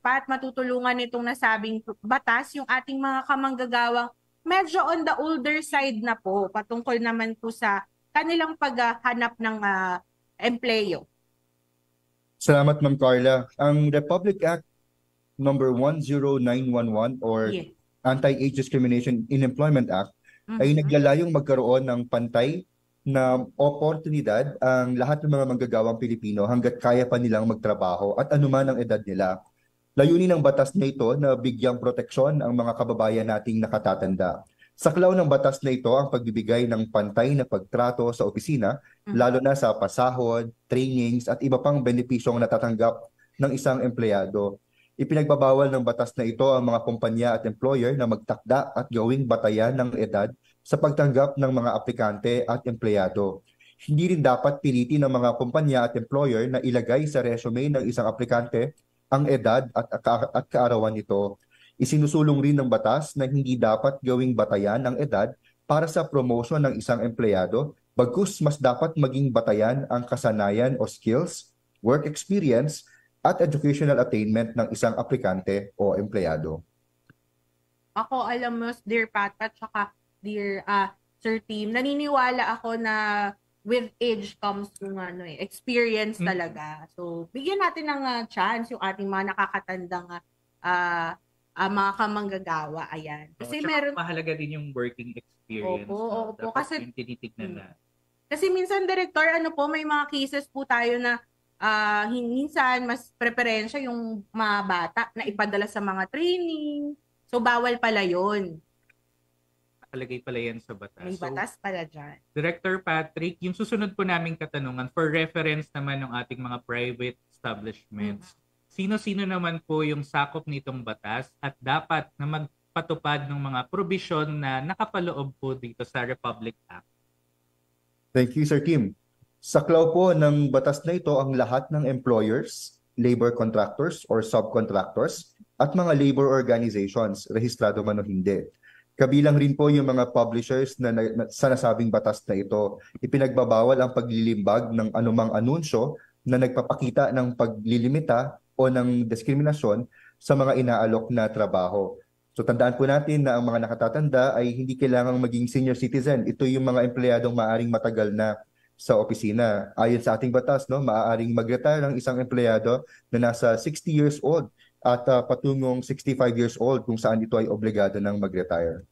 Pat, matutulungan itong nasabing batas yung ating mga kamanggagawang medyo on the older side na po, patungkol naman po sa kanilang paghahanap ng empleyo. Salamat, Ma'am Carla. Ang Republic Act number 10911 or Yes. Anti-Age Discrimination in Employment Act ay Mhm. naglalayong magkaroon ng pantay na oportunidad ang lahat ng mga manggagawang Pilipino hanggat kaya pa nilang magtrabaho at anuman ang edad nila. Layunin ng batas na ito na bigyang proteksyon ang mga kababayan nating nakatatanda. Saklaw ng batas na ito ang pagbibigay ng pantay na pagtrato sa opisina, lalo na sa pasahod, trainings at iba pang benepisyong natatanggap ng isang empleyado. Ipinagbabawal ng batas na ito ang mga kumpanya at employer na magtakda at gawing batayan ng edad sa pagtanggap ng mga aplikante at empleyado. Hindi rin dapat pilitin ng mga kumpanya at employer na ilagay sa resume ng isang aplikante ang edad at kaarawan nito. Isinusulong rin ng batas na hindi dapat gawing batayan ang edad para sa promotion ng isang empleyado, bagkus mas dapat maging batayan ang kasanayan o skills, work experience, at educational attainment ng isang aplikante o empleyado. Ako, alam mo, Dear Pat, at saka Dear Sir Team, naniniwala ako na with age comes yung experience talaga. So, bigyan natin ng chance yung ating mga nakakatandang mga kamanggagawa. Ayan. Kasi meron... mahalaga din yung working experience. Opo. Dapat Kasi, yung tinitignan na. Kasi minsan, Director, may mga cases po tayo na minsan mas preferensya yung mga bata na ipadala sa mga training. So, bawal pala yun. Nakalagay pala yan sa batas. May batas pala dyan. Director Patrick, yung susunod po naming katanungan for reference naman ng ating mga private establishments. Sino-sino naman po yung sakop nitong batas at dapat na magpatupad ng mga probisyon na nakapaloob po dito sa Republic Act? Thank you, Sir Kim. Saklaw po ng batas na ito ang lahat ng employers, labor contractors or subcontractors at mga labor organizations, rehistrado man o hindi. Kabilang rin po yung mga publishers na sa nasabing batas na ito. Ipinagbabawal ang paglilimbag ng anumang anunsyo na nagpapakita ng paglilimita o ng diskriminasyon sa mga inaalok na trabaho. So tandaan po natin na ang mga nakatatanda ay hindi kailangang maging senior citizen. Ito yung mga empleyadong maaring matagal na sa opisina. Ayon sa ating batas, maaaring mag-retire ang isang empleyado na nasa 60 years old at patungong 65 years old kung saan ito ay obligado ng mag-retire.